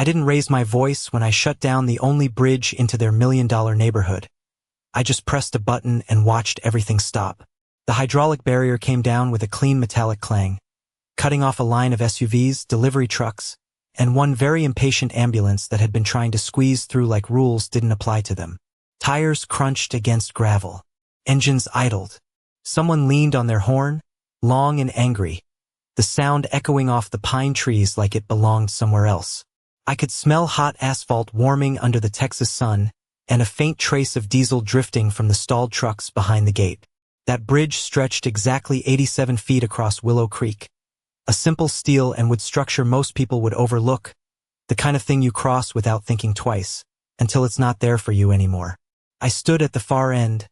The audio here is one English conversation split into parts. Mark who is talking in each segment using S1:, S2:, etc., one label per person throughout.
S1: I didn't raise my voice when I shut down the only bridge into their million-dollar neighborhood. I just pressed a button and watched everything stop. The hydraulic barrier came down with a clean metallic clang, cutting off a line of SUVs, delivery trucks, and one very impatient ambulance that had been trying to squeeze through like rules didn't apply to them. Tires crunched against gravel. Engines idled. Someone leaned on their horn, long and angry, the sound echoing off the pine trees like it belonged somewhere else. I could smell hot asphalt warming under the Texas sun, and a faint trace of diesel drifting from the stalled trucks behind the gate. That bridge stretched exactly 87 feet across Willow Creek. A simple steel and wood structure most people would overlook, the kind of thing you cross without thinking twice, until it's not there for you anymore. I stood at the far end,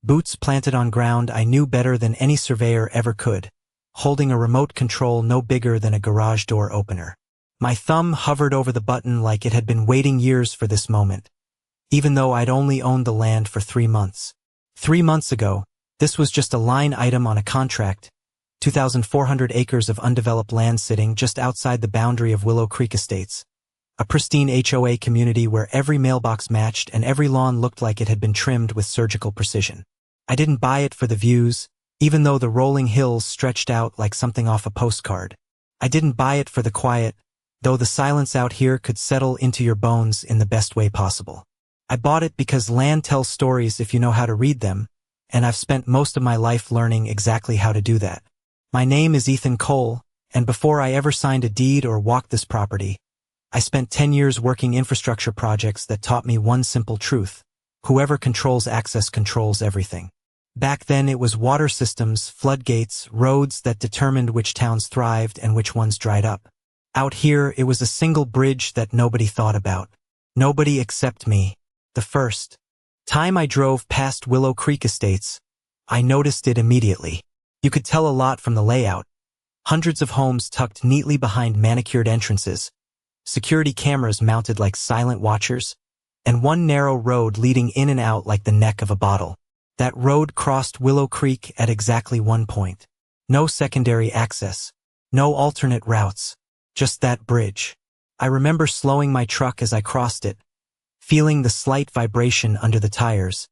S1: boots planted on ground I knew better than any surveyor ever could, holding a remote control no bigger than a garage door opener. My thumb hovered over the button like it had been waiting years for this moment, even though I'd only owned the land for 3 months. 3 months ago, this was just a line item on a contract, 2,400 acres of undeveloped land sitting just outside the boundary of Willow Creek Estates, a pristine HOA community where every mailbox matched and every lawn looked like it had been trimmed with surgical precision. I didn't buy it for the views, even though the rolling hills stretched out like something off a postcard. I didn't buy it for the quiet, though the silence out here could settle into your bones in the best way possible. I bought it because land tells stories if you know how to read them, and I've spent most of my life learning exactly how to do that. My name is Ethan Cole, and before I ever signed a deed or walked this property, I spent 10 years working infrastructure projects that taught me one simple truth: whoever controls access controls everything. Back then it was water systems, floodgates, roads that determined which towns thrived and which ones dried up. Out here it was a single bridge that nobody thought about. Nobody except me. The first time I drove past Willow Creek Estates, I noticed it immediately. You could tell a lot from the layout. Hundreds of homes tucked neatly behind manicured entrances, security cameras mounted like silent watchers, and one narrow road leading in and out like the neck of a bottle. That road crossed Willow Creek at exactly one point. No secondary access, no alternate routes, just that bridge. I remember slowing my truck as I crossed it, feeling the slight vibration under the tires,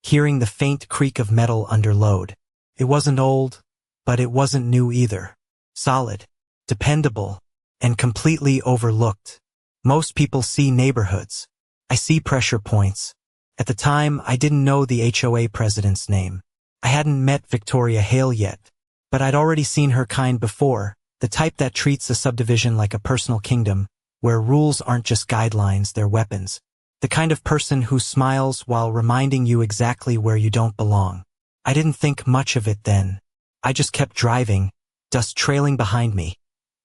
S1: hearing the faint creak of metal under load. It wasn't old, but it wasn't new either. Solid, dependable, and completely overlooked. Most people see neighborhoods. I see pressure points. At the time, I didn't know the HOA president's name. I hadn't met Victoria Hale yet, but I'd already seen her kind before, the type that treats a subdivision like a personal kingdom, where rules aren't just guidelines, they're weapons. The kind of person who smiles while reminding you exactly where you don't belong. I didn't think much of it then. I just kept driving, dust trailing behind me,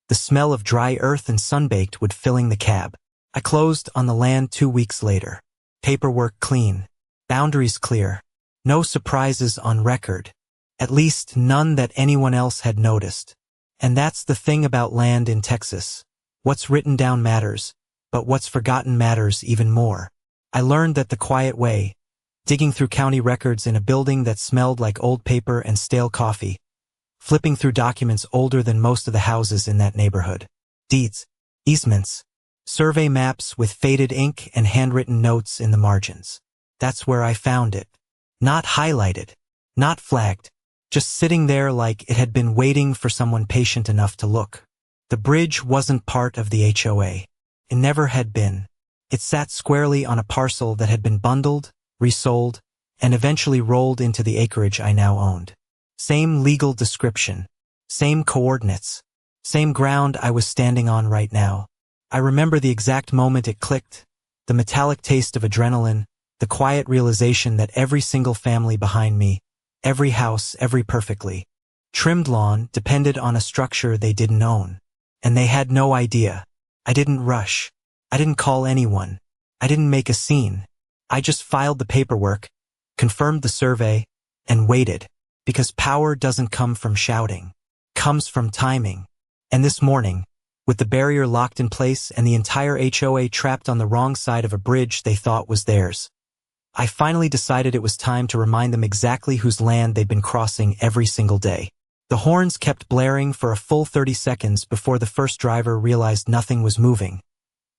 S1: the smell of dry earth and sunbaked wood filling the cab. I closed on the land 2 weeks later. Paperwork clean. Boundaries clear. No surprises on record. At least none that anyone else had noticed. And that's the thing about land in Texas. What's written down matters, but what's forgotten matters even more. I learned that the quiet way, digging through county records in a building that smelled like old paper and stale coffee, flipping through documents older than most of the houses in that neighborhood. Deeds, easements, survey maps with faded ink and handwritten notes in the margins. That's where I found it. Not highlighted, not flagged, just sitting there like it had been waiting for someone patient enough to look. The bridge wasn't part of the HOA. It never had been. It sat squarely on a parcel that had been bundled, resold, and eventually rolled into the acreage I now owned. Same legal description, same coordinates, same ground I was standing on right now. I remember the exact moment it clicked, the metallic taste of adrenaline, the quiet realization that every single family behind me, every house, every perfectly trimmed lawn depended on a structure they didn't own. And they had no idea. I didn't rush. I didn't call anyone. I didn't make a scene. I just filed the paperwork, confirmed the survey, and waited. Because power doesn't come from shouting. It comes from timing. And this morning, with the barrier locked in place and the entire HOA trapped on the wrong side of a bridge they thought was theirs, I finally decided it was time to remind them exactly whose land they'd been crossing every single day. The horns kept blaring for a full 30 seconds before the first driver realized nothing was moving.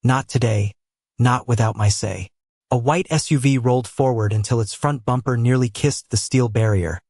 S1: Not today. Not without my say. A white SUV rolled forward until its front bumper nearly kissed the steel barrier,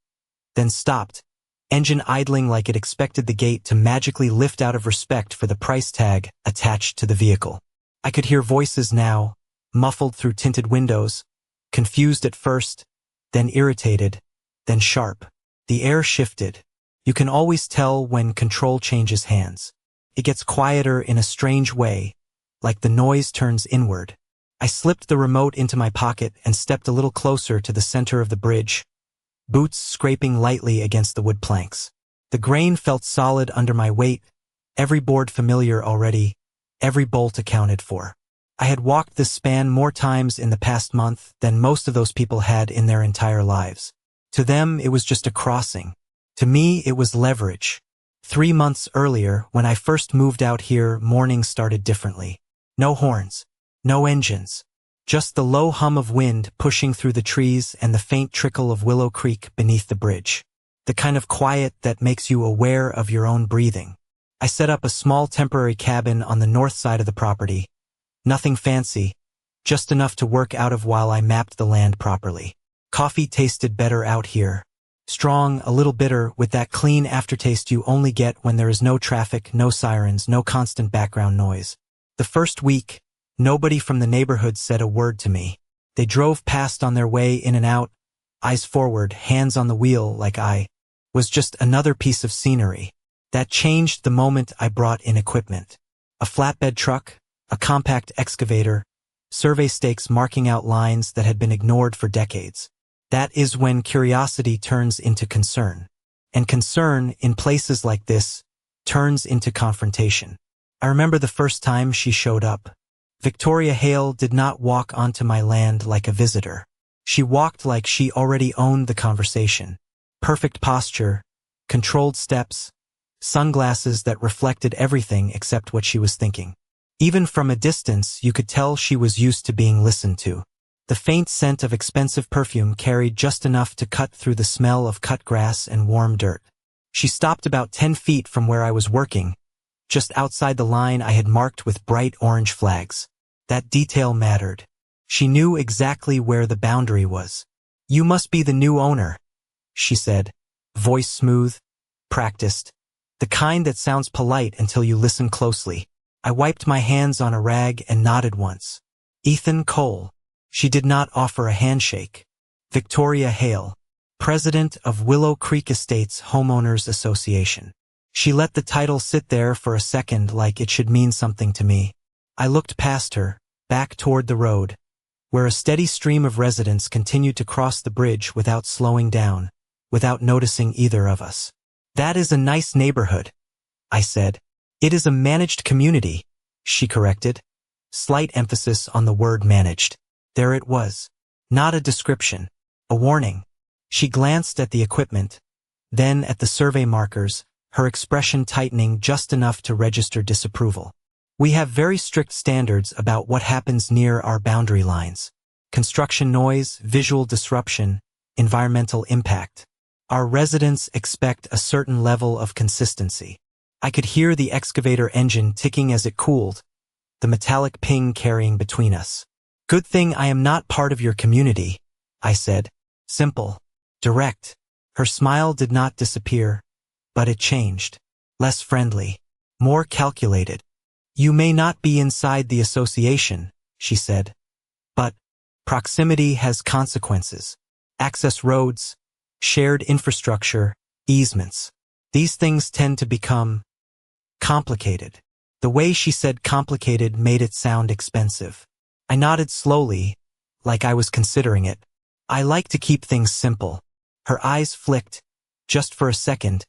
S1: then stopped, engine idling like it expected the gate to magically lift out of respect for the price tag attached to the vehicle. I could hear voices now, muffled through tinted windows, confused at first, then irritated, then sharp. The air shifted. You can always tell when control changes hands. It gets quieter in a strange way, like the noise turns inward. I slipped the remote into my pocket and stepped a little closer to the center of the bridge, boots scraping lightly against the wood planks. The grain felt solid under my weight, every board familiar already, every bolt accounted for. I had walked this span more times in the past month than most of those people had in their entire lives. To them, it was just a crossing. To me, it was leverage. 3 months earlier, when I first moved out here, mornings started differently. No horns. No engines. Just the low hum of wind pushing through the trees and the faint trickle of Willow Creek beneath the bridge. The kind of quiet that makes you aware of your own breathing. I set up a small temporary cabin on the north side of the property. Nothing fancy, just enough to work out of while I mapped the land properly. Coffee tasted better out here. Strong, a little bitter, with that clean aftertaste you only get when there is no traffic, no sirens, no constant background noise. The first week, nobody from the neighborhood said a word to me. They drove past on their way in and out, eyes forward, hands on the wheel, like I was just another piece of scenery. That changed the moment I brought in equipment. A flatbed truck, a compact excavator, survey stakes marking out lines that had been ignored for decades. That is when curiosity turns into concern. And concern, in places like this, turns into confrontation. I remember the first time she showed up. Victoria Hale did not walk onto my land like a visitor. She walked like she already owned the conversation. Perfect posture, controlled steps, sunglasses that reflected everything except what she was thinking. Even from a distance, you could tell she was used to being listened to. The faint scent of expensive perfume carried just enough to cut through the smell of cut grass and warm dirt. She stopped about 10 feet from where I was working, just outside the line I had marked with bright orange flags. That detail mattered. She knew exactly where the boundary was. "You must be the new owner," she said, voice smooth, practiced, the kind that sounds polite until you listen closely. I wiped my hands on a rag and nodded once. Ethan Cole. She did not offer a handshake. Victoria Hale, president of Willow Creek Estates Homeowners Association. She let the title sit there for a second like it should mean something to me. I looked past her, back toward the road, where a steady stream of residents continued to cross the bridge without slowing down, without noticing either of us. "That is a nice neighborhood," I said. "It is a managed community," she corrected. Slight emphasis on the word managed. There it was. Not a description. A warning. She glanced at the equipment, then at the survey markers, her expression tightening just enough to register disapproval. "We have very strict standards about what happens near our boundary lines. Construction noise, visual disruption, environmental impact. Our residents expect a certain level of consistency." I could hear the excavator engine ticking as it cooled, the metallic ping carrying between us. "Good thing I am not part of your community," I said. Simple. Direct. Her smile did not disappear, but it changed. Less friendly. More calculated. "You may not be inside the association," she said. "But proximity has consequences. Access roads, shared infrastructure, easements. These things tend to become complicated." The way she said complicated made it sound expensive. I nodded slowly, like I was considering it. I like to keep things simple. Her eyes flicked, just for a second,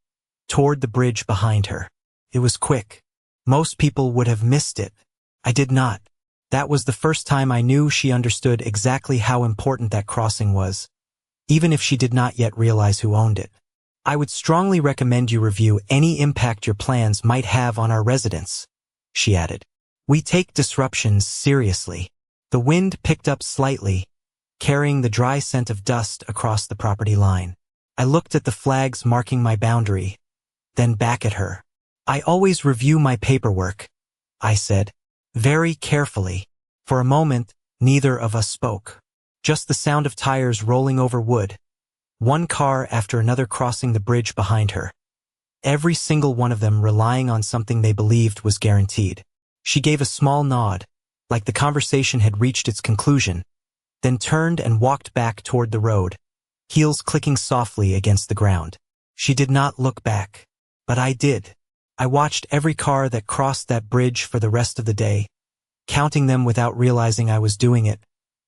S1: toward the bridge behind her. It was quick. Most people would have missed it. I did not. That was the first time I knew she understood exactly how important that crossing was, even if she did not yet realize who owned it. "I would strongly recommend you review any impact your plans might have on our residents," she added. "We take disruptions seriously." The wind picked up slightly, carrying the dry scent of dust across the property line. I looked at the flags marking my boundary, then back at her. "I always review my paperwork," I said. very carefully. For a moment, neither of us spoke. Just the sound of tires rolling over wood, one car after another crossing the bridge behind her. Every single one of them relying on something they believed was guaranteed. She gave a small nod, like the conversation had reached its conclusion, then turned and walked back toward the road, heels clicking softly against the ground. She did not look back, but I did. I watched every car that crossed that bridge for the rest of the day, counting them without realizing I was doing it,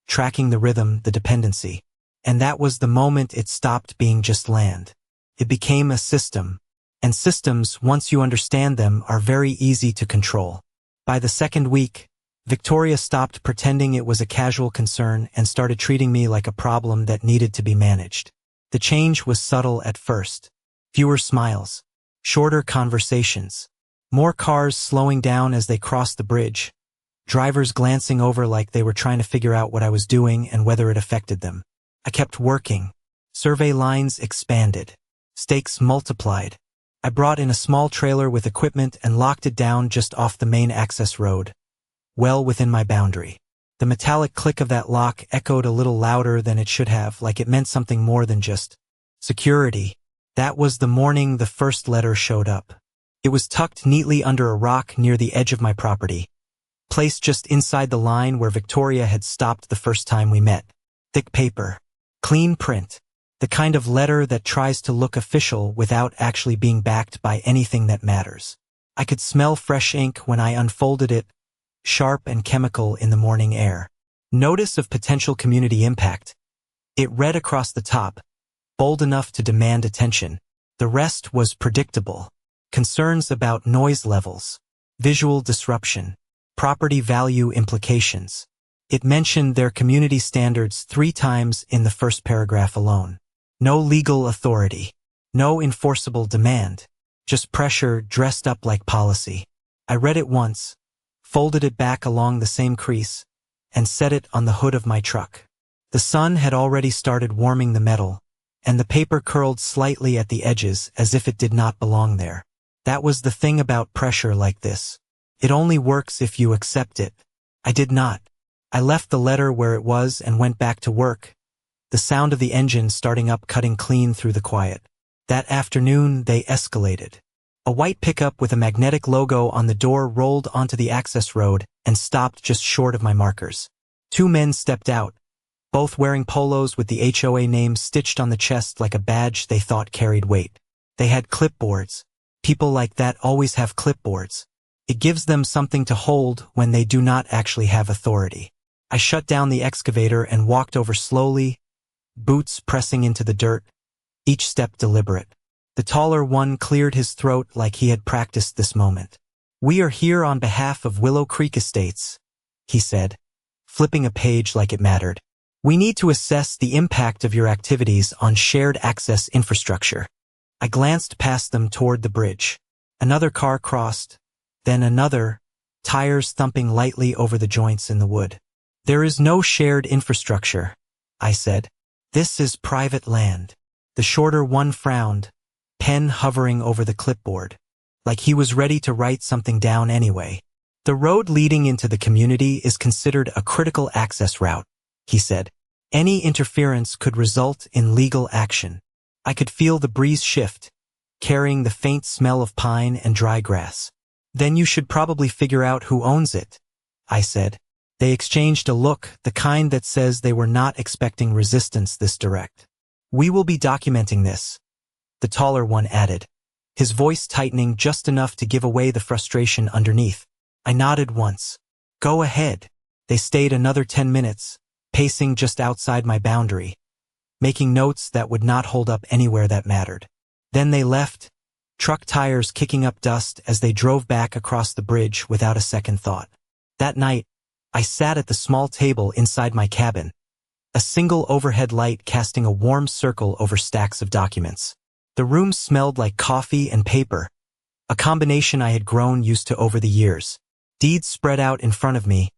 S1: tracking the rhythm, the dependency. And that was the moment it stopped being just land. It became a system, and systems, once you understand them, are very easy to control. By the second week, Victoria stopped pretending it was a casual concern and started treating me like a problem that needed to be managed. The change was subtle at first. Fewer smiles, shorter conversations, more cars slowing down as they crossed the bridge, drivers glancing over like they were trying to figure out what I was doing and whether it affected them. I kept working. Survey lines expanded. Stakes multiplied. I brought in a small trailer with equipment and locked it down just off the main access road, well within my boundary. The metallic click of that lock echoed a little louder than it should have, like it meant something more than just security. That was the morning the first letter showed up. It was tucked neatly under a rock near the edge of my property, placed just inside the line where Victoria had stopped the first time we met. Thick paper, clean print, the kind of letter that tries to look official without actually being backed by anything that matters. I could smell fresh ink when I unfolded it, sharp and chemical in the morning air. Notice of potential community impact. It read across the top, bold enough to demand attention. The rest was predictable. Concerns about noise levels, visual disruption, property value implications. It mentioned their community standards 3 times in the first paragraph alone. No legal authority, no enforceable demand, just pressure dressed up like policy. I read it once, folded it back along the same crease, and set it on the hood of my truck. The sun had already started warming the metal, and the paper curled slightly at the edges as if it did not belong there. That was the thing about pressure like this. It only works if you accept it. I did not. I left the letter where it was and went back to work, the sound of the engine starting up cutting clean through the quiet. That afternoon, they escalated. A white pickup with a magnetic logo on the door rolled onto the access road and stopped just short of my markers. 2 men stepped out, both wearing polos with the HOA name stitched on the chest like a badge they thought carried weight. They had clipboards. People like that always have clipboards. It gives them something to hold when they do not actually have authority. I shut down the excavator and walked over slowly, boots pressing into the dirt, each step deliberate. The taller one cleared his throat like he had practiced this moment. "We are here on behalf of Willow Creek Estates," he said, flipping a page like it mattered. "We need to assess the impact of your activities on shared access infrastructure." I glanced past them toward the bridge. Another car crossed, then another, tires thumping lightly over the joints in the wood. "There is no shared infrastructure," I said. "This is private land." The shorter one frowned, pen hovering over the clipboard, like he was ready to write something down anyway. "The road leading into the community is considered a critical access route," he said. "Any interference could result in legal action." I could feel the breeze shift, carrying the faint smell of pine and dry grass. "Then you should probably figure out who owns it," I said. They exchanged a look, the kind that says they were not expecting resistance this direct. "We will be documenting this," the taller one added, his voice tightening just enough to give away the frustration underneath. I nodded once. "Go ahead." They stayed another 10 minutes, pacing just outside my boundary, making notes that would not hold up anywhere that mattered. Then they left, truck tires kicking up dust as they drove back across the bridge without a second thought. That night, I sat at the small table inside my cabin, a single overhead light casting a warm circle over stacks of documents. The room smelled like coffee and paper, a combination I had grown used to over the years. Deeds spread out in front of me,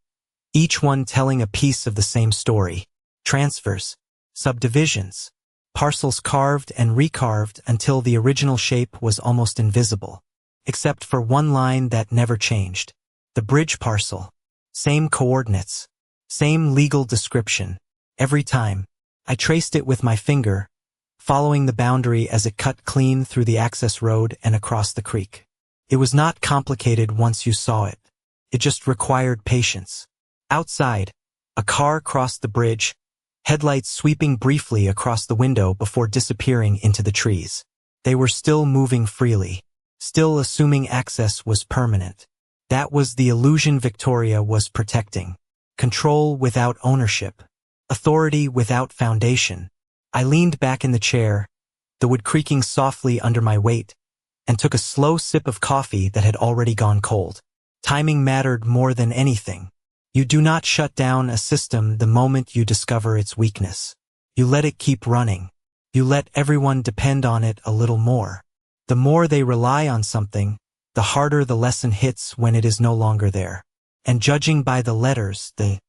S1: each one telling a piece of the same story. Transfers, subdivisions, parcels carved and recarved until the original shape was almost invisible, except for one line that never changed. The bridge parcel. Same coordinates. Same legal description. Every time. I traced it with my finger, following the boundary as it cut clean through the access road and across the creek. It was not complicated once you saw it. It just required patience. Outside, a car crossed the bridge, headlights sweeping briefly across the window before disappearing into the trees. They were still moving freely, still assuming access was permanent. That was the illusion Victoria was protecting. Control without ownership. Authority without foundation. I leaned back in the chair, the wood creaking softly under my weight, and took a slow sip of coffee that had already gone cold. Timing mattered more than anything. You do not shut down a system the moment you discover its weakness. You let it keep running. You let everyone depend on it a little more. The more they rely on something, the harder the lesson hits when it is no longer there. And judging by the letters, the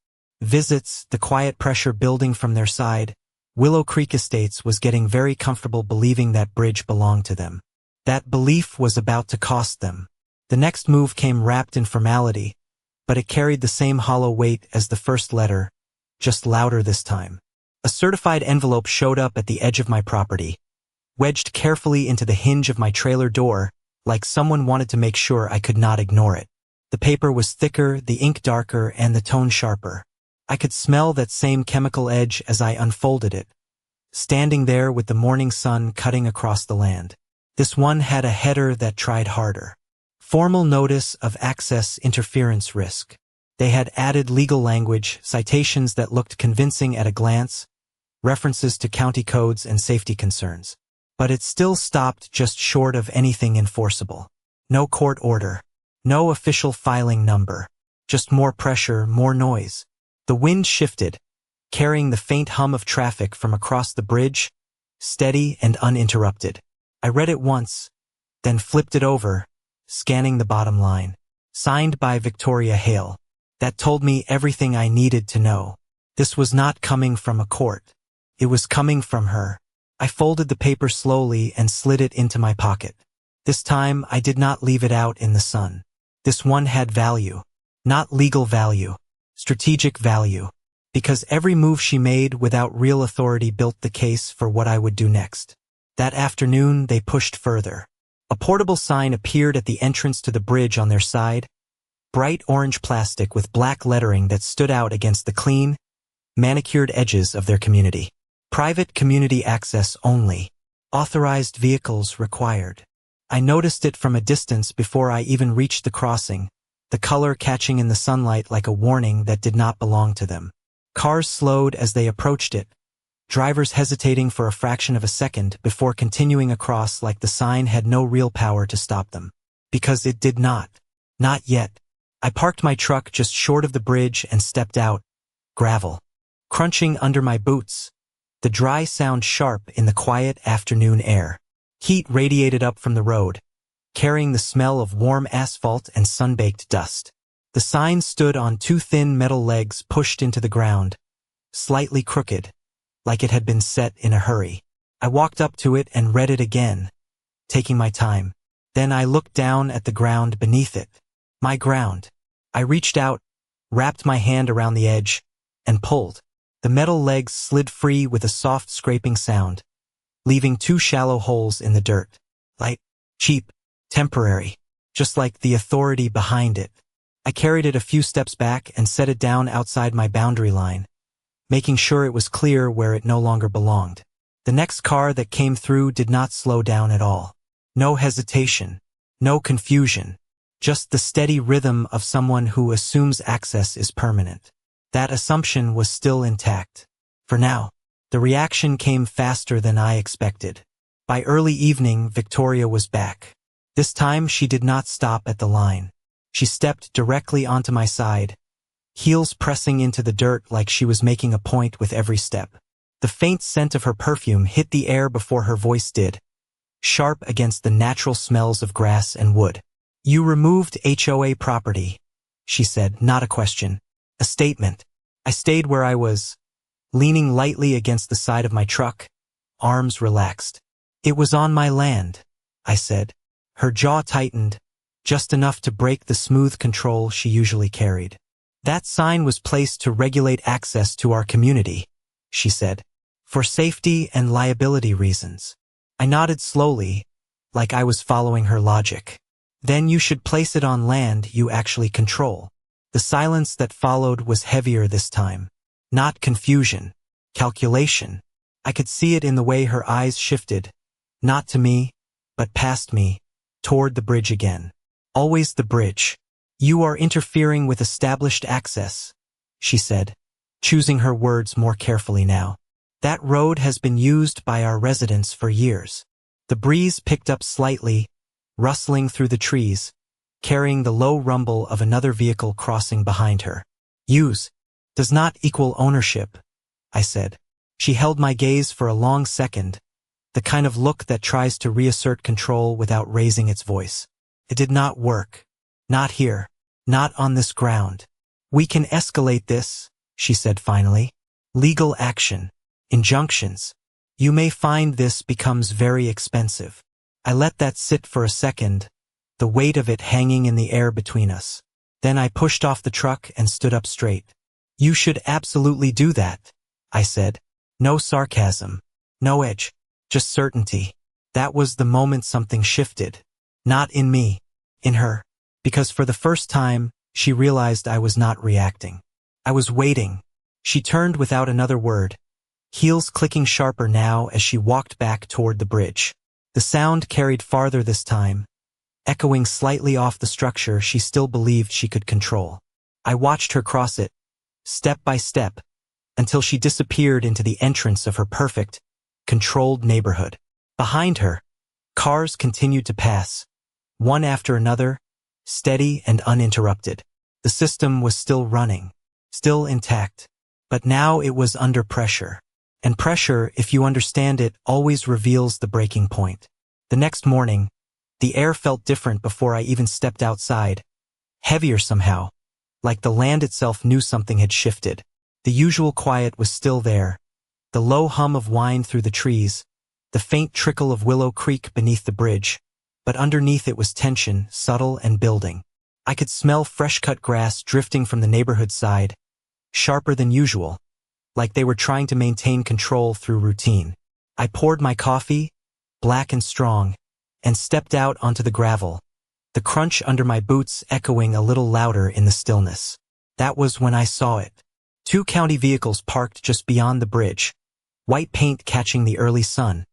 S1: visits, the quiet pressure building from their side, Willow Creek Estates was getting very comfortable believing that bridge belonged to them. That belief was about to cost them. The next move came wrapped in formality, but it carried the same hollow weight as the first letter, just louder this time. A certified envelope showed up at the edge of my property, wedged carefully into the hinge of my trailer door, like someone wanted to make sure I could not ignore it. The paper was thicker, the ink darker, and the tone sharper. I could smell that same chemical edge as I unfolded it, standing there with the morning sun cutting across the land. This one had a header that tried harder. Formal notice of access interference risk. They had added legal language, citations that looked convincing at a glance, references to county codes and safety concerns. But it still stopped just short of anything enforceable. No court order. No official filing number. Just more pressure, more noise. The wind shifted, carrying the faint hum of traffic from across the bridge, steady and uninterrupted. I read it once, then flipped it over, scanning the bottom line. Signed by Victoria Hale. That told me everything I needed to know. This was not coming from a court. It was coming from her. I folded the paper slowly and slid it into my pocket. This time I did not leave it out in the sun. This one had value. Not legal value. Strategic value. Because every move she made without real authority built the case for what I would do next. That afternoon they pushed further. A portable sign appeared at the entrance to the bridge on their side, bright orange plastic with black lettering that stood out against the clean, manicured edges of their community. Private community access only. Authorized vehicles required. I noticed it from a distance before I even reached the crossing, the color catching in the sunlight like a warning that did not belong to them. Cars slowed as they approached it, drivers hesitating for a fraction of a second before continuing across like the sign had no real power to stop them. Because it did not. Not yet. I parked my truck just short of the bridge and stepped out. Gravel. Crunching under my boots. The dry sound sharp in the quiet afternoon air. Heat radiated up from the road, carrying the smell of warm asphalt and sun-baked dust. The sign stood on two thin metal legs pushed into the ground, slightly crooked, like it had been set in a hurry. I walked up to it and read it again, taking my time. Then I looked down at the ground beneath it. My ground. I reached out, wrapped my hand around the edge, and pulled. The metal legs slid free with a soft scraping sound, leaving two shallow holes in the dirt. Light, cheap, temporary, just like the authority behind it. I carried it a few steps back and set it down outside my boundary line, making sure it was clear where it no longer belonged. The next car that came through did not slow down at all. No hesitation, no confusion, just the steady rhythm of someone who assumes access is permanent. That assumption was still intact. For now. The reaction came faster than I expected. By early evening, Victoria was back. This time she did not stop at the line. She stepped directly onto my side, heels pressing into the dirt like she was making a point with every step. The faint scent of her perfume hit the air before her voice did, sharp against the natural smells of grass and wood. You removed HOA property, she said, not a question. A statement. I stayed where I was, leaning lightly against the side of my truck, arms relaxed. It was on my land, I said. Her jaw tightened, just enough to break the smooth control she usually carried. That sign was placed to regulate access to our community, she said, for safety and liability reasons. I nodded slowly, like I was following her logic. Then you should place it on land you actually control. The silence that followed was heavier this time. Not confusion, calculation. I could see it in the way her eyes shifted, not to me, but past me, toward the bridge again. Always the bridge. You are interfering with established access, she said, choosing her words more carefully now. That road has been used by our residents for years. The breeze picked up slightly, rustling through the trees, carrying the low rumble of another vehicle crossing behind her. Use does not equal ownership, I said. She held my gaze for a long second, the kind of look that tries to reassert control without raising its voice. It did not work. Not here. Not on this ground. We can escalate this, she said finally. Legal action. Injunctions. You may find this becomes very expensive. I let that sit for a second, the weight of it hanging in the air between us. Then I pushed off the truck and stood up straight. You should absolutely do that, I said. No sarcasm. No edge. Just certainty. That was the moment something shifted. Not in me. In her. Because for the first time, she realized I was not reacting. I was waiting. She turned without another word, heels clicking sharper now as she walked back toward the bridge. The sound carried farther this time, echoing slightly off the structure she still believed she could control. I watched her cross it, step by step, until she disappeared into the entrance of her perfect, controlled neighborhood. Behind her, cars continued to pass, one after another, steady and uninterrupted. The system was still running, still intact, but now it was under pressure. And pressure, if you understand it, always reveals the breaking point. The next morning, the air felt different before I even stepped outside, heavier somehow, like the land itself knew something had shifted. The usual quiet was still there, the low hum of wind through the trees, the faint trickle of Willow Creek beneath the bridge, but underneath it was tension, subtle and building. I could smell fresh-cut grass drifting from the neighborhood side, sharper than usual, like they were trying to maintain control through routine. I poured my coffee, black and strong, and stepped out onto the gravel, the crunch under my boots echoing a little louder in the stillness. That was when I saw it. 2 county vehicles parked just beyond the bridge, white paint catching the early sun,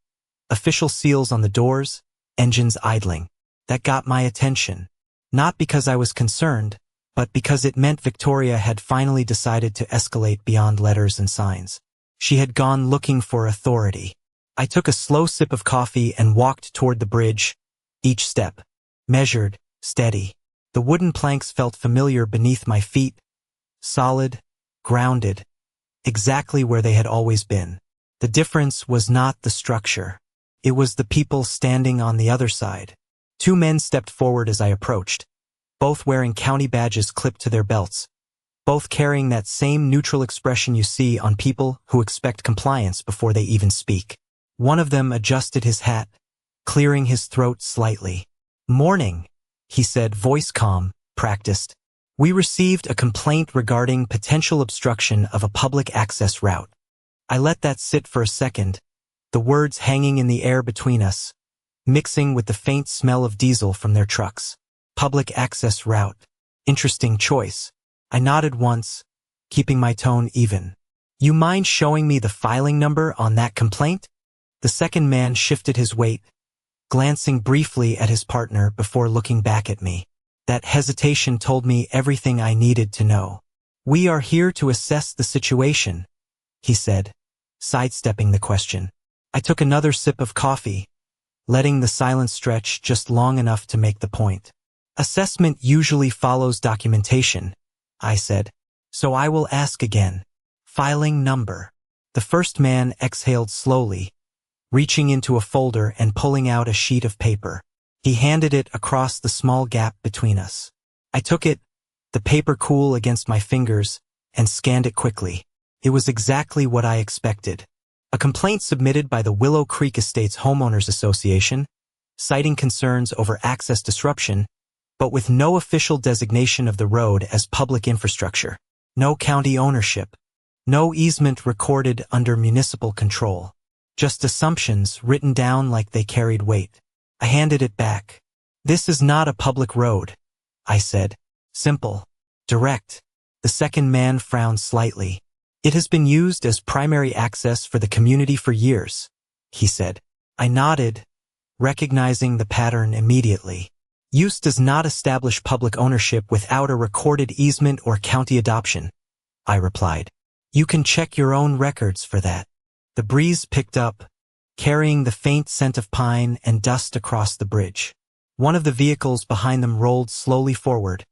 S1: official seals on the doors, engines idling. That got my attention. Not because I was concerned, but because it meant Victoria had finally decided to escalate beyond letters and signs. She had gone looking for authority. I took a slow sip of coffee and walked toward the bridge, each step measured, steady. The wooden planks felt familiar beneath my feet, solid, grounded, exactly where they had always been. The difference was not the structure. It was the people standing on the other side. 2 men stepped forward as I approached, both wearing county badges clipped to their belts, both carrying that same neutral expression you see on people who expect compliance before they even speak. One of them adjusted his hat, clearing his throat slightly. "Morning," he said, voice calm, practiced. "We received a complaint regarding potential obstruction of a public access route." I let that sit for a second, the words hanging in the air between us, mixing with the faint smell of diesel from their trucks. Public access route. Interesting choice. I nodded once, keeping my tone even. "You mind showing me the filing number on that complaint?" The second man shifted his weight, glancing briefly at his partner before looking back at me. That hesitation told me everything I needed to know. "We are here to assess the situation," he said, sidestepping the question. I took another sip of coffee, letting the silence stretch just long enough to make the point. "Assessment usually follows documentation," I said, "so I will ask again. Filing number." The first man exhaled slowly, reaching into a folder and pulling out a sheet of paper. He handed it across the small gap between us. I took it, the paper cool against my fingers, and scanned it quickly. It was exactly what I expected. A complaint submitted by the Willow Creek Estates Homeowners Association, citing concerns over access disruption, but with no official designation of the road as public infrastructure. No county ownership. No easement recorded under municipal control. Just assumptions written down like they carried weight. I handed it back. "This is not a public road," I said. "Simple. Direct." The second man frowned slightly. "It has been used as primary access for the community for years," he said. I nodded, recognizing the pattern immediately. Use does not establish public ownership without a recorded easement or county adoption, I replied. You can check your own records for that. The breeze picked up, carrying the faint scent of pine and dust across the bridge. One of the vehicles behind them rolled slowly forward,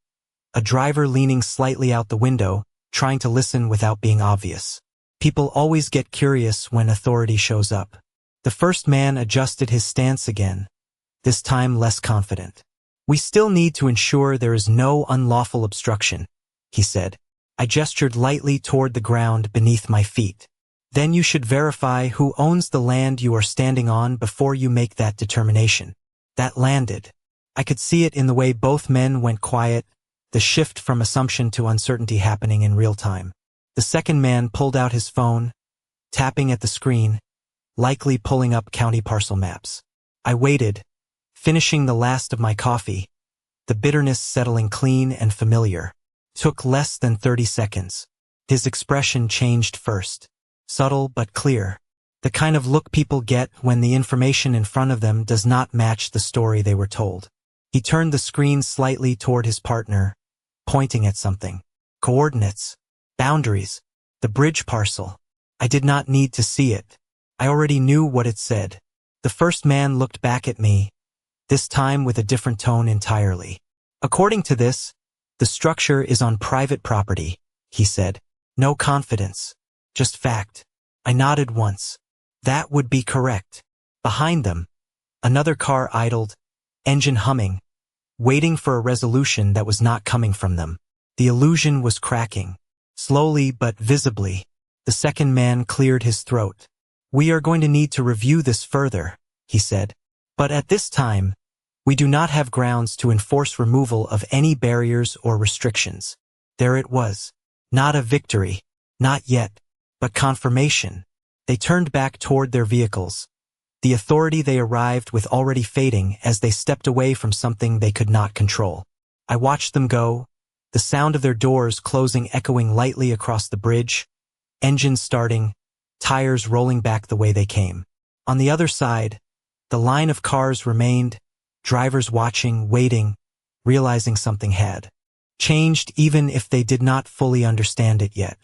S1: a driver leaning slightly out the window, trying to listen without being obvious. People always get curious when authority shows up. The first man adjusted his stance again, this time less confident. We still need to ensure there is no unlawful obstruction, he said. I gestured lightly toward the ground beneath my feet. Then you should verify who owns the land you are standing on before you make that determination. That landed. I could see it in the way both men went quiet, the shift from assumption to uncertainty happening in real time. The second man pulled out his phone, tapping at the screen, likely pulling up county parcel maps. I waited, finishing the last of my coffee, the bitterness settling clean and familiar. Took less than 30 seconds. His expression changed first. Subtle but clear. The kind of look people get when the information in front of them does not match the story they were told. He turned the screen slightly toward his partner, pointing at something. Coordinates. Boundaries. The bridge parcel. I did not need to see it. I already knew what it said. The first man looked back at me, this time with a different tone entirely. According to this, the structure is on private property, he said. No confidence. Just fact. I nodded once. That would be correct. Behind them, another car idled, engine humming, waiting for a resolution that was not coming from them. The illusion was cracking. Slowly but visibly, the second man cleared his throat. We are going to need to review this further, he said. But at this time, we do not have grounds to enforce removal of any barriers or restrictions. There it was. Not a victory. Not yet. But confirmation. They turned back toward their vehicles. The authority they arrived with already fading as they stepped away from something they could not control. I watched them go, the sound of their doors closing echoing lightly across the bridge, engines starting, tires rolling back the way they came. On the other side, the line of cars remained, drivers watching, waiting, realizing something had changed even if they did not fully understand it yet.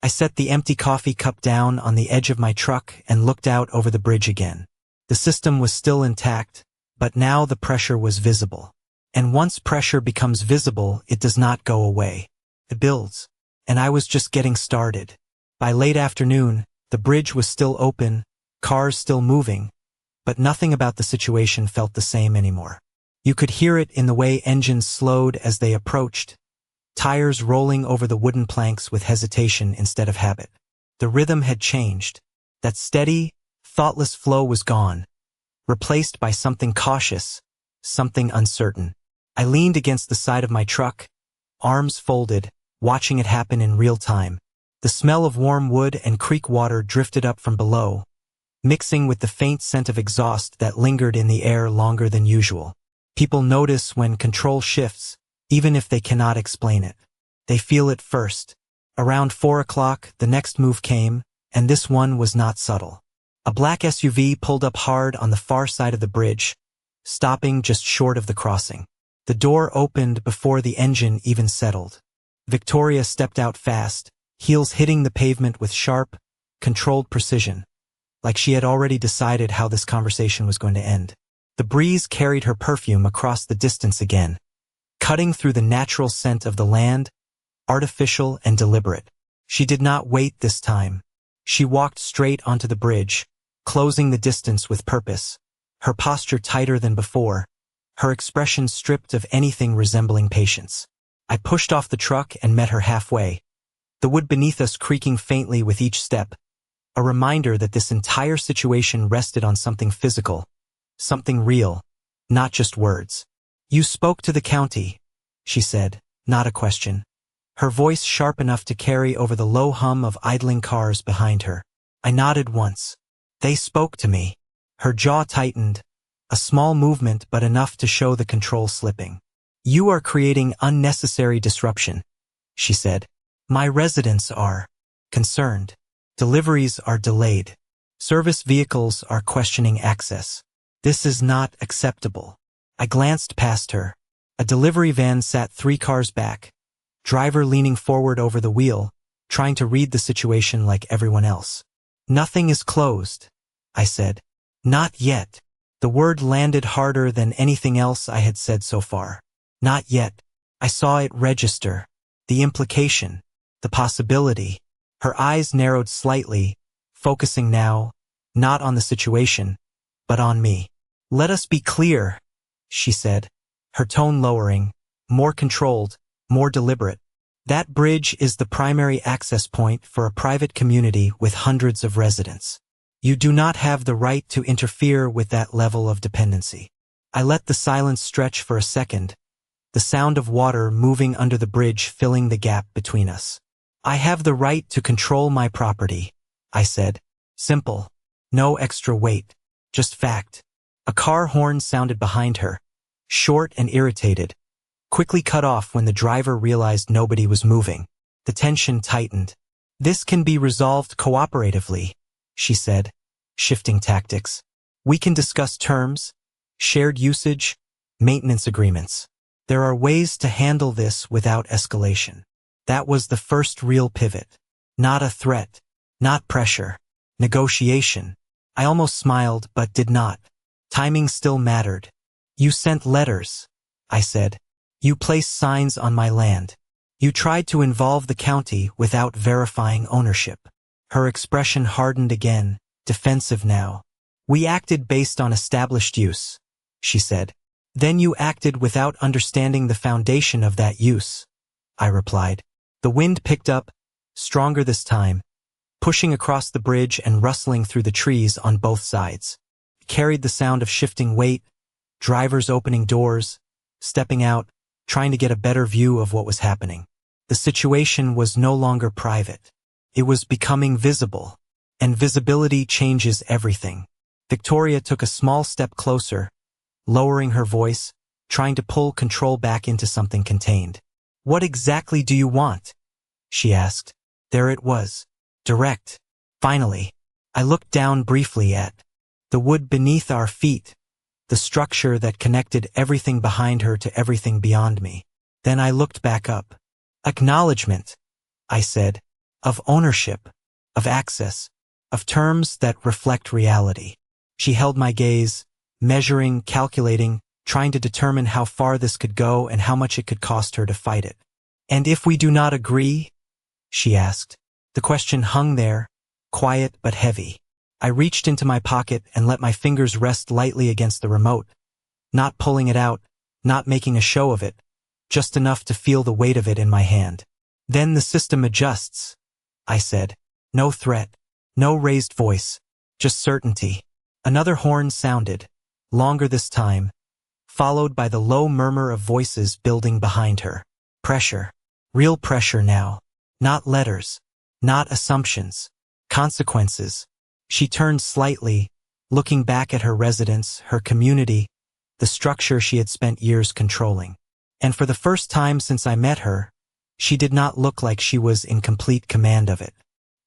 S1: I set the empty coffee cup down on the edge of my truck and looked out over the bridge again. The system was still intact, but now the pressure was visible. And once pressure becomes visible, it does not go away. It builds. And I was just getting started. By late afternoon, the bridge was still open, cars still moving, but nothing about the situation felt the same anymore. You could hear it in the way engines slowed as they approached, tires rolling over the wooden planks with hesitation instead of habit. The rhythm had changed. That steady, thoughtless flow was gone, replaced by something cautious, something uncertain. I leaned against the side of my truck, arms folded, watching it happen in real time. The smell of warm wood and creek water drifted up from below, mixing with the faint scent of exhaust that lingered in the air longer than usual. People notice when control shifts, even if they cannot explain it. They feel it first. Around 4 o'clock, the next move came, and this one was not subtle. A black SUV pulled up hard on the far side of the bridge, stopping just short of the crossing. The door opened before the engine even settled. Victoria stepped out fast, heels hitting the pavement with sharp, controlled precision, like she had already decided how this conversation was going to end. The breeze carried her perfume across the distance again, cutting through the natural scent of the land, artificial and deliberate. She did not wait this time. She walked straight onto the bridge, closing the distance with purpose, her posture tighter than before, her expression stripped of anything resembling patience. I pushed off the truck and met her halfway, the wood beneath us creaking faintly with each step, a reminder that this entire situation rested on something physical, something real, not just words. You spoke to the county, she said, not a question. Her voice sharp enough to carry over the low hum of idling cars behind her. I nodded once. They spoke to me. Her jaw tightened, a small movement but enough to show the control slipping. You are creating unnecessary disruption, she said. My residents are concerned. Deliveries are delayed. Service vehicles are questioning access. This is not acceptable. I glanced past her. A delivery van sat 3 cars back, driver leaning forward over the wheel, trying to read the situation like everyone else. Nothing is closed, I said. Not yet. The word landed harder than anything else I had said so far. Not yet. I saw it register. The implication. The possibility. Her eyes narrowed slightly, focusing now, not on the situation, but on me. Let us be clear, she said, her tone lowering, more controlled, more deliberate. That bridge is the primary access point for a private community with hundreds of residents. You do not have the right to interfere with that level of dependency. I let the silence stretch for a second, the sound of water moving under the bridge filling the gap between us. I have the right to control my property, I said. Simple. No extra weight. Just fact. A car horn sounded behind her, short and irritated, quickly cut off when the driver realized nobody was moving. The tension tightened. This can be resolved cooperatively, she said, shifting tactics. We can discuss terms, shared usage, maintenance agreements. There are ways to handle this without escalation. That was the first real pivot. Not a threat, not pressure, negotiation. I almost smiled but did not. Timing still mattered. You sent letters, I said. You placed signs on my land. You tried to involve the county without verifying ownership. Her expression hardened again, defensive now. We acted based on established use, she said. Then you acted without understanding the foundation of that use, I replied. The wind picked up, stronger this time, pushing across the bridge and rustling through the trees on both sides. It carried the sound of shifting weight, drivers opening doors, stepping out, trying to get a better view of what was happening. The situation was no longer private. It was becoming visible, and visibility changes everything. Victoria took a small step closer, lowering her voice, trying to pull control back into something contained. What exactly do you want? She asked. There it was. Direct. Finally, I looked down briefly at the wood beneath our feet, the structure that connected everything behind her to everything beyond me. Then I looked back up. Acknowledgement, I said, of ownership, of access, of terms that reflect reality. She held my gaze, measuring, calculating, trying to determine how far this could go and how much it could cost her to fight it. And if we do not agree? She asked. The question hung there, quiet but heavy. I reached into my pocket and let my fingers rest lightly against the remote, not pulling it out, not making a show of it, just enough to feel the weight of it in my hand. Then the system adjusts, I said. No threat, no raised voice, just certainty. Another horn sounded, longer this time, followed by the low murmur of voices building behind her. Pressure. Real pressure now. Not letters. Not assumptions. Consequences. She turned slightly, looking back at her residence, her community, the structure she had spent years controlling. And for the first time since I met her, she did not look like she was in complete command of it.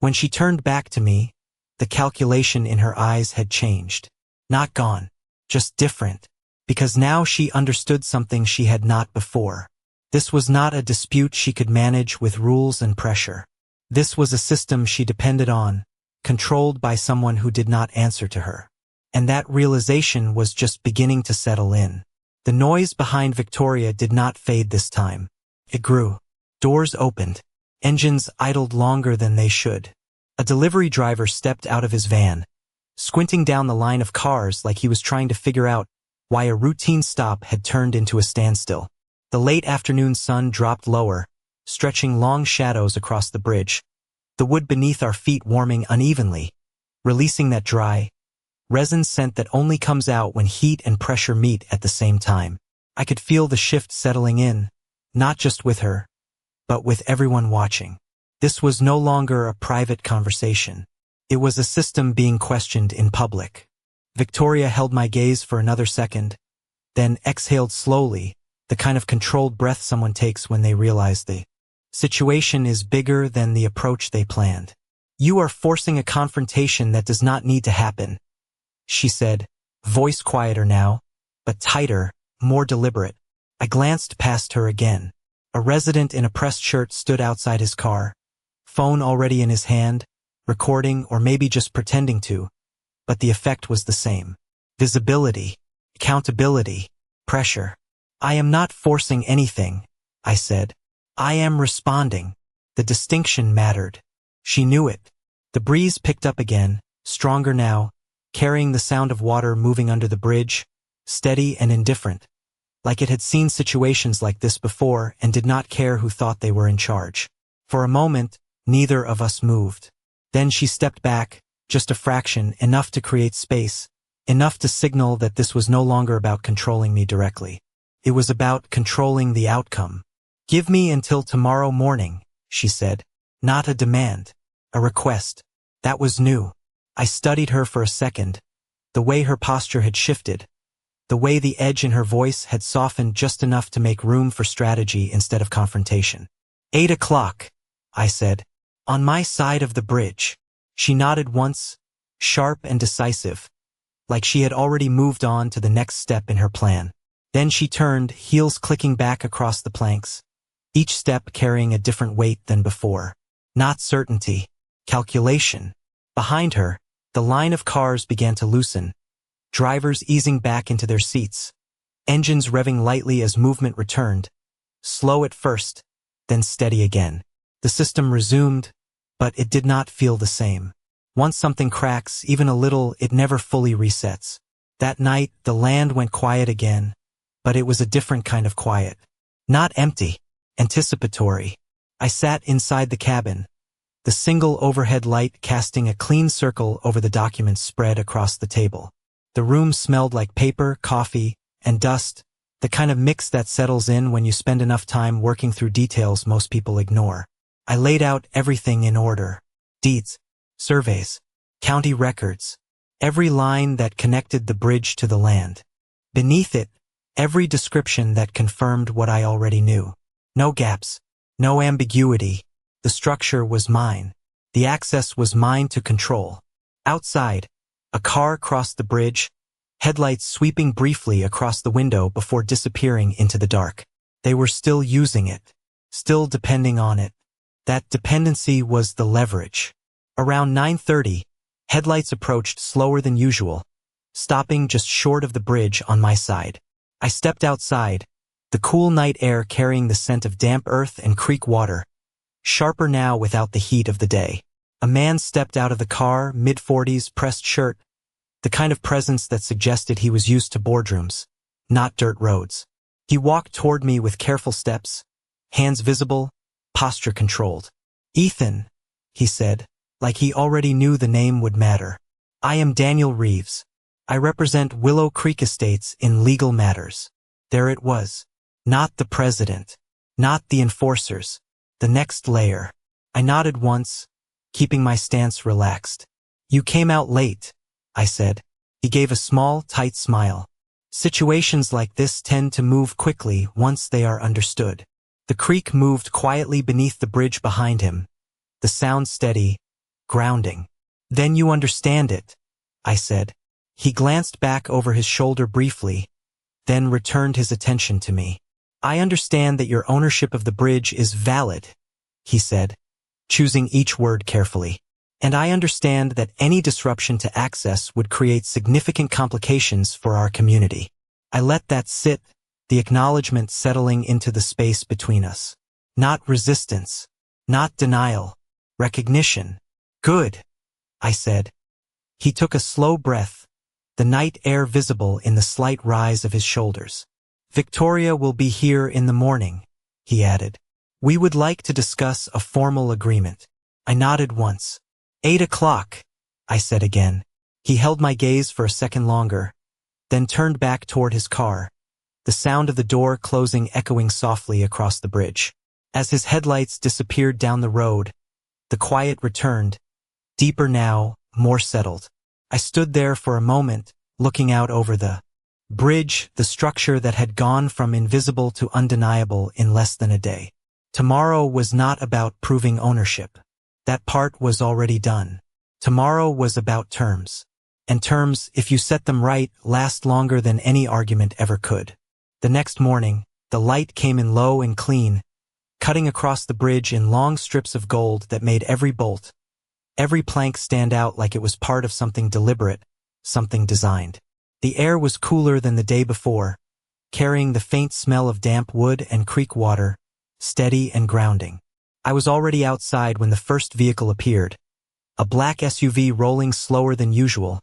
S1: When she turned back to me, the calculation in her eyes had changed. Not gone, just different, because now she understood something she had not before. This was not a dispute she could manage with rules and pressure. This was a system she depended on, controlled by someone who did not answer to her. And that realization was just beginning to settle in. The noise behind Victoria did not fade this time. It grew. Doors opened. Engines idled longer than they should. A delivery driver stepped out of his van, squinting down the line of cars like he was trying to figure out why a routine stop had turned into a standstill. The late afternoon sun dropped lower, stretching long shadows across the bridge, the wood beneath our feet warming unevenly, releasing that dry, resin scent that only comes out when heat and pressure meet at the same time. I could feel the shift settling in, not just with her, but with everyone watching. This was no longer a private conversation. It was a system being questioned in public. Victoria held my gaze for another second, then exhaled slowly, the kind of controlled breath someone takes when they realize the situation is bigger than the approach they planned. "You are forcing a confrontation that does not need to happen," she said, voice quieter now, but tighter, more deliberate. I glanced past her again. A resident in a pressed shirt stood outside his car, phone already in his hand, recording or maybe just pretending to, but the effect was the same. Visibility, accountability, pressure. "I am not forcing anything," I said. "I am responding." The distinction mattered. She knew it. The breeze picked up again, stronger now, carrying the sound of water moving under the bridge, steady and indifferent, like it had seen situations like this before and did not care who thought they were in charge. For a moment, neither of us moved. Then she stepped back, just a fraction, enough to create space, enough to signal that this was no longer about controlling me directly. It was about controlling the outcome. "Give me until tomorrow morning," she said. Not a demand, a request. That was new. I studied her for a second, the way her posture had shifted, the way the edge in her voice had softened just enough to make room for strategy instead of confrontation. 8 o'clock, I said. "On my side of the bridge." She nodded once, sharp and decisive, like she had already moved on to the next step in her plan. Then she turned, heels clicking back across the planks, each step carrying a different weight than before. Not certainty, calculation. Behind her, the line of cars began to loosen, drivers easing back into their seats, engines revving lightly as movement returned, slow at first, then steady again. The system resumed, but it did not feel the same. Once something cracks, even a little, it never fully resets. That night, the land went quiet again, but it was a different kind of quiet. Not empty, anticipatory. I sat inside the cabin, the single overhead light casting a clean circle over the documents spread across the table. The room smelled like paper, coffee, and dust, the kind of mix that settles in when you spend enough time working through details most people ignore. I laid out everything in order. Deeds, surveys, county records, every line that connected the bridge to the land. Beneath it, every description that confirmed what I already knew. No gaps, no ambiguity. The structure was mine. The access was mine to control. Outside, a car crossed the bridge, headlights sweeping briefly across the window before disappearing into the dark. They were still using it, still depending on it. That dependency was the leverage. Around 9:30, headlights approached slower than usual, stopping just short of the bridge on my side. I stepped outside, the cool night air carrying the scent of damp earth and creek water, sharper now without the heat of the day. A man stepped out of the car, mid-40s, pressed shirt, the kind of presence that suggested he was used to boardrooms, not dirt roads. He walked toward me with careful steps, hands visible, posture controlled. "Ethan," he said, like he already knew the name would matter. "I am Daniel Reeves. I represent Willow Creek Estates in legal matters." There it was. Not the president. Not the enforcers. The next layer. I nodded once, keeping my stance relaxed. "You came out late," I said. He gave a small, tight smile. "Situations like this tend to move quickly once they are understood." The creek moved quietly beneath the bridge behind him, the sound steady, grounding. "Then you understand it," I said. He glanced back over his shoulder briefly, then returned his attention to me. "I understand that your ownership of the bridge is valid," he said, choosing each word carefully. "And I understand that any disruption to access would create significant complications for our community." I let that sit, the acknowledgement settling into the space between us. Not resistance, not denial, recognition. "Good," I said. He took a slow breath, the night air visible in the slight rise of his shoulders. "Victoria will be here in the morning," he added. "We would like to discuss a formal agreement." I nodded once. 8 o'clock, I said again. He held my gaze for a second longer, then turned back toward his car, the sound of the door closing echoing softly across the bridge. As his headlights disappeared down the road, the quiet returned, deeper now, more settled. I stood there for a moment, looking out over the bridge, the structure that had gone from invisible to undeniable in less than a day. Tomorrow was not about proving ownership. That part was already done. Tomorrow was about terms. And terms, if you set them right, last longer than any argument ever could. The next morning, the light came in low and clean, cutting across the bridge in long strips of gold that made every bolt, every plank stand out like it was part of something deliberate, something designed. The air was cooler than the day before, carrying the faint smell of damp wood and creek water, steady and grounding. I was already outside when the first vehicle appeared, a black SUV rolling slower than usual,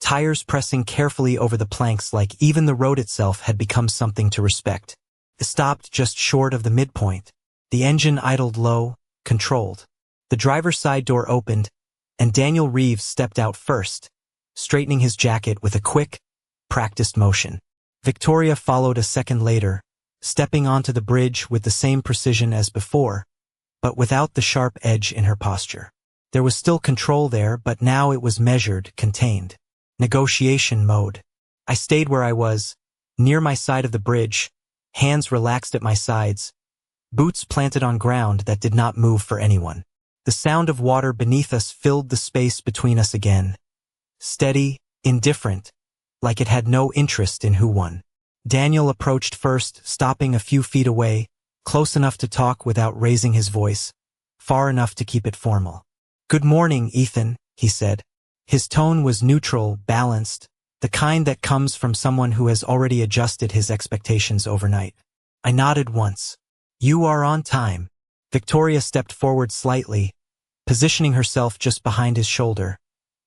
S1: tires pressing carefully over the planks like even the road itself had become something to respect. It stopped just short of the midpoint. The engine idled low, controlled. The driver's side door opened, and Daniel Reeves stepped out first, straightening his jacket with a quick, practiced motion. Victoria followed a second later, stepping onto the bridge with the same precision as before, but without the sharp edge in her posture. There was still control there, but now it was measured, contained. Negotiation mode. I stayed where I was, near my side of the bridge, hands relaxed at my sides, boots planted on ground that did not move for anyone. The sound of water beneath us filled the space between us again. Steady, indifferent, like it had no interest in who won. Daniel approached first, stopping a few feet away, close enough to talk without raising his voice, far enough to keep it formal. "Good morning, Ethan," he said. His tone was neutral, balanced, the kind that comes from someone who has already adjusted his expectations overnight. I nodded once. "You are on time." Victoria stepped forward slightly, positioning herself just behind his shoulder,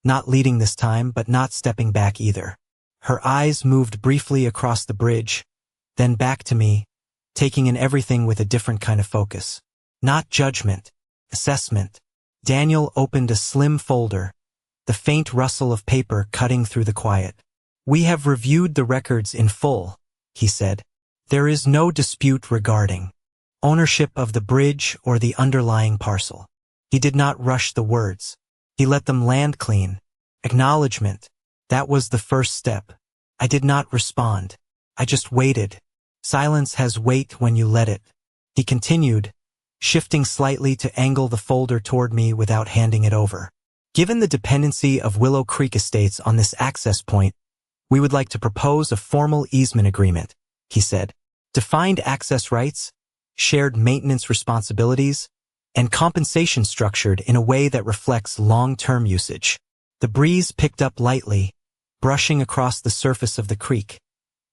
S1: not leading this time but not stepping back either. Her eyes moved briefly across the bridge, then back to me, taking in everything with a different kind of focus. Not judgment, assessment. Daniel opened a slim folder, the faint rustle of paper cutting through the quiet. "We have reviewed the records in full," he said. "There is no dispute regarding ownership of the bridge or the underlying parcel." He did not rush the words. He let them land clean. Acknowledgement. That was the first step. I did not respond. I just waited. Silence has weight when you let it. He continued, shifting slightly to angle the folder toward me without handing it over. "Given the dependency of Willow Creek Estates on this access point, we would like to propose a formal easement agreement," he said. "Defined access rights, shared maintenance responsibilities, and compensation structured in a way that reflects long-term usage." The breeze picked up lightly, brushing across the surface of the creek,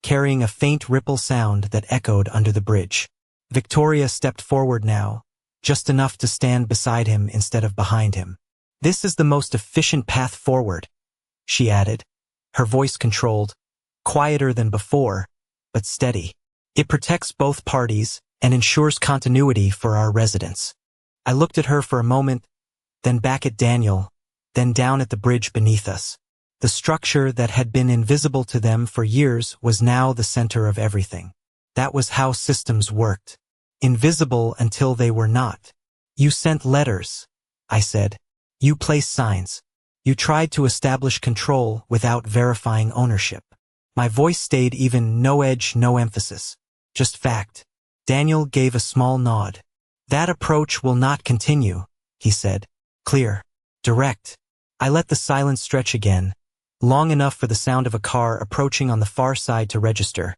S1: carrying a faint ripple sound that echoed under the bridge. Victoria stepped forward now, just enough to stand beside him instead of behind him. "This is the most efficient path forward," she added, her voice controlled, quieter than before, but steady. "It protects both parties and ensures continuity for our residents." I looked at her for a moment, then back at Daniel, then down at the bridge beneath us. The structure that had been invisible to them for years was now the center of everything. That was how systems worked. Invisible until they were not. "You sent letters," I said. "You placed signs. You tried to establish control without verifying ownership." My voice stayed even, no edge, no emphasis. Just fact. Daniel gave a small nod. "That approach will not continue," he said. Clear. Direct. I let the silence stretch again, long enough for the sound of a car approaching on the far side to register.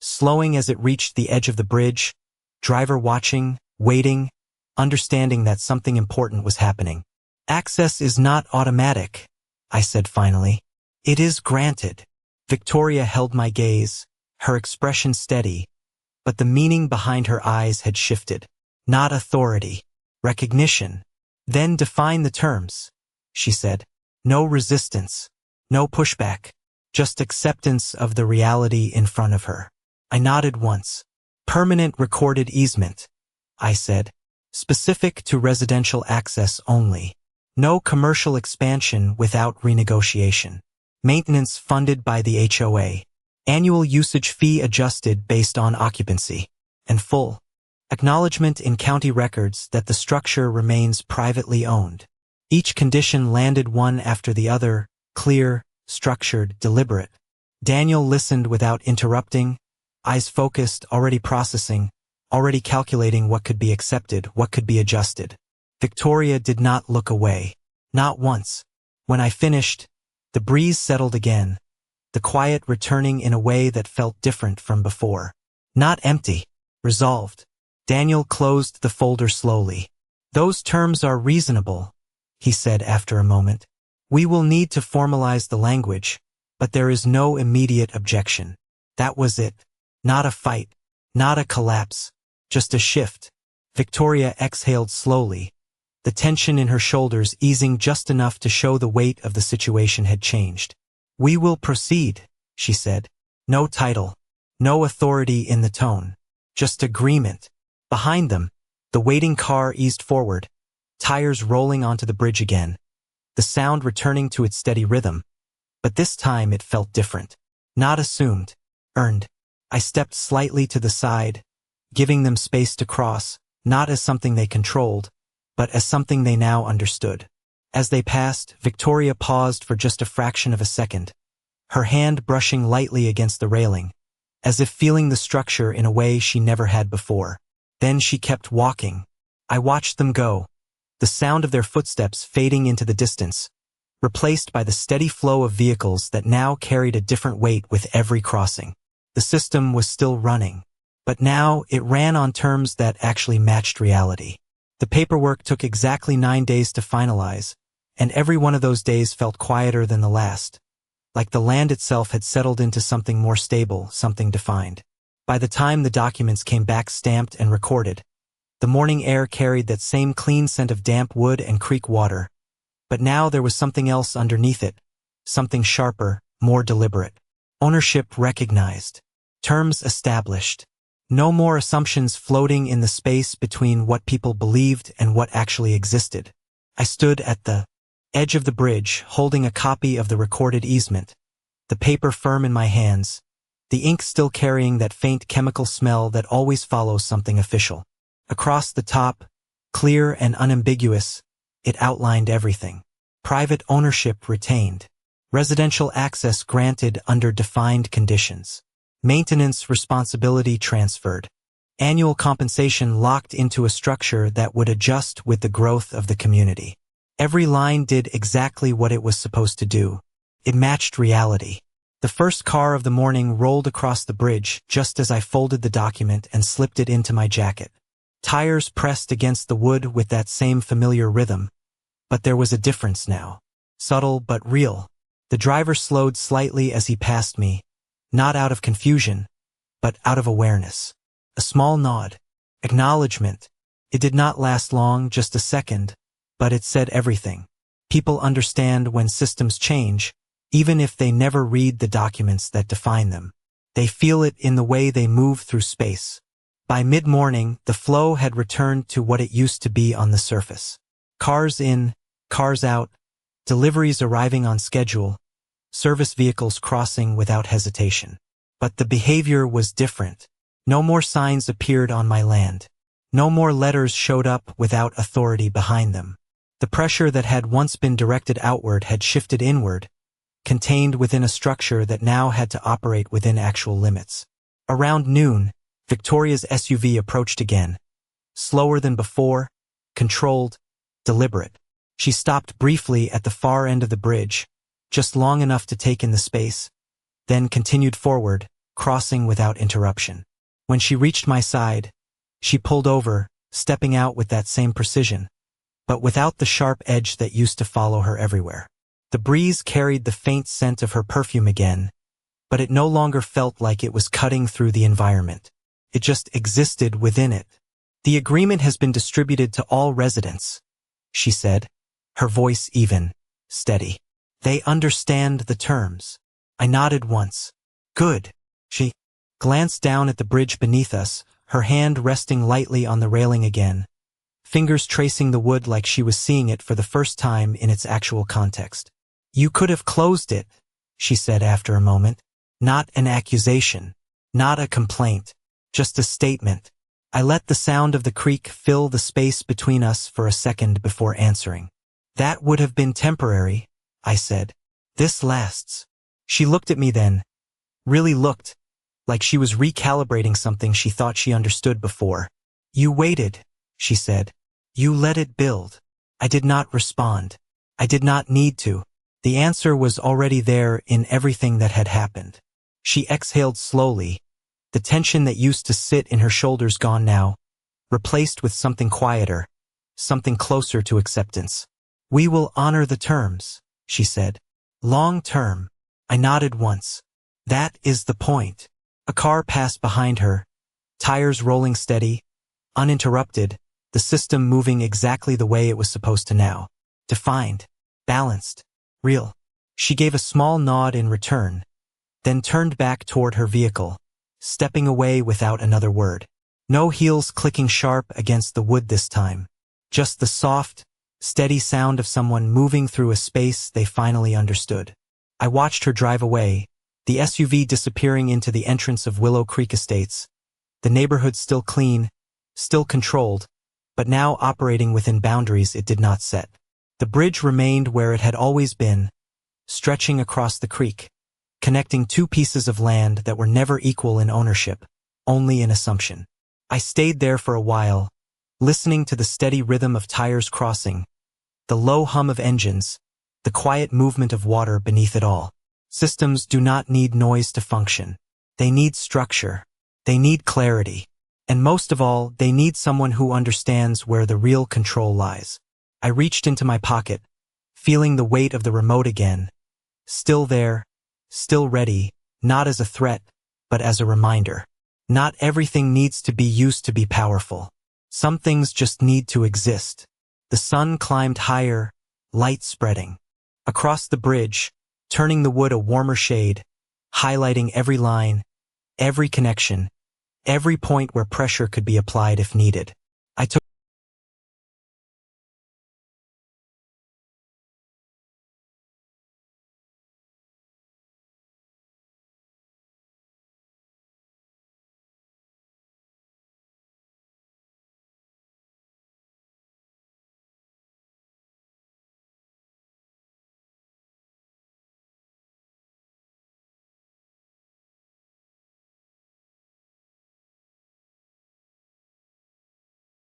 S1: Slowing as it reached the edge of the bridge, driver watching, waiting, understanding that something important was happening. "Access is not automatic," I said finally. "It is granted." Victoria held my gaze, her expression steady, but the meaning behind her eyes had shifted. "Not authority. Recognition." "Then define the terms," she said. "No resistance. No pushback. Just acceptance of the reality in front of her." I nodded once. "Permanent recorded easement," I said. "Specific to residential access only. No commercial expansion without renegotiation. Maintenance funded by the HOA." Annual usage fee adjusted based on occupancy. And full acknowledgement in county records that the structure remains privately owned. Each condition landed one after the other, clear, structured, deliberate. Daniel listened without interrupting, eyes focused, already processing, already calculating what could be accepted, what could be adjusted. Victoria did not look away. Not once. When I finished, the breeze settled again, the quiet returning in a way that felt different from before. Not empty. Resolved. Daniel closed the folder slowly. Those terms are reasonable, he said after a moment. We will need to formalize the language, but there is no immediate objection. That was it. Not a fight. Not a collapse. Just a shift. Victoria exhaled slowly, the tension in her shoulders easing just enough to show the weight of the situation had changed. We will proceed, she said. No title. No authority in the tone. Just agreement. Behind them, the waiting car eased forward, tires rolling onto the bridge again, the sound returning to its steady rhythm. But this time it felt different. Not assumed. Earned. I stepped slightly to the side, giving them space to cross, not as something they controlled, but as something they now understood. As they passed, Victoria paused for just a fraction of a second, her hand brushing lightly against the railing, as if feeling the structure in a way she never had before. Then she kept walking. I watched them go, the sound of their footsteps fading into the distance, replaced by the steady flow of vehicles that now carried a different weight with every crossing. The system was still running, but now it ran on terms that actually matched reality. The paperwork took exactly 9 days to finalize, and every one of those days felt quieter than the last, like the land itself had settled into something more stable, something defined. By the time the documents came back stamped and recorded, the morning air carried that same clean scent of damp wood and creek water, but now there was something else underneath it, something sharper, more deliberate. Ownership recognized. Terms established. No more assumptions floating in the space between what people believed and what actually existed. I stood at the edge of the bridge, holding a copy of the recorded easement, the paper firm in my hands, the ink still carrying that faint chemical smell that always follows something official. Across the top, clear and unambiguous, it outlined everything. Private ownership retained. Residential access granted under defined conditions. Maintenance responsibility transferred. Annual compensation locked into a structure that would adjust with the growth of the community. Every line did exactly what it was supposed to do. It matched reality. The first car of the morning rolled across the bridge just as I folded the document and slipped it into my jacket. Tires pressed against the wood with that same familiar rhythm, but there was a difference now. Subtle but real. The driver slowed slightly as he passed me, not out of confusion, but out of awareness. A small nod. Acknowledgement. It did not last long, just a second, but it said everything. People understand when systems change, even if they never read the documents that define them. They feel it in the way they move through space. By mid-morning, the flow had returned to what it used to be on the surface. Cars in, cars out, deliveries arriving on schedule, service vehicles crossing without hesitation. But the behavior was different. No more signs appeared on my land. No more letters showed up without authority behind them. The pressure that had once been directed outward had shifted inward, contained within a structure that now had to operate within actual limits. Around noon, Victoria's SUV approached again. Slower than before, controlled, deliberate. She stopped briefly at the far end of the bridge, just long enough to take in the space, then continued forward, crossing without interruption. When she reached my side, she pulled over, stepping out with that same precision, but without the sharp edge that used to follow her everywhere. The breeze carried the faint scent of her perfume again, but it no longer felt like it was cutting through the environment. It just existed within it. The agreement has been distributed to all residents, she said, her voice even, steady. They understand the terms. I nodded once. Good. She glanced down at the bridge beneath us, her hand resting lightly on the railing again, fingers tracing the wood like she was seeing it for the first time in its actual context. You could have closed it, she said after a moment. Not an accusation. Not a complaint. Just a statement. I let the sound of the creek fill the space between us for a second before answering. That would have been temporary, I said. This lasts. She looked at me then. Really looked. Like she was recalibrating something she thought she understood before. You waited, she said. You let it build. I did not respond. I did not need to. The answer was already there in everything that had happened. She exhaled slowly, the tension that used to sit in her shoulders gone now, replaced with something quieter, something closer to acceptance. We will honor the terms, she said. Long term. I nodded once. That is the point. A car passed behind her, tires rolling steady, uninterrupted, the system moving exactly the way it was supposed to now. Defined, balanced, real. She gave a small nod in return, then turned back toward her vehicle, stepping away without another word. No heels clicking sharp against the wood this time. Just the soft, steady sound of someone moving through a space they finally understood. I watched her drive away, the SUV disappearing into the entrance of Willow Creek Estates, the neighborhood still clean, still controlled, but now operating within boundaries it did not set. The bridge remained where it had always been, stretching across the creek, connecting two pieces of land that were never equal in ownership, only in assumption. I stayed there for a while, listening to the steady rhythm of tires crossing, the low hum of engines, the quiet movement of water beneath it all. Systems do not need noise to function. They need structure. They need clarity. And most of all, they need someone who understands where the real control lies. I reached into my pocket, feeling the weight of the remote again. Still there, still ready, not as a threat, but as a reminder. Not everything needs to be used to be powerful. Some things just need to exist. The sun climbed higher, light spreading. Across the bridge, turning the wood a warmer shade, highlighting every line, every connection, every point where pressure could be applied if needed. I took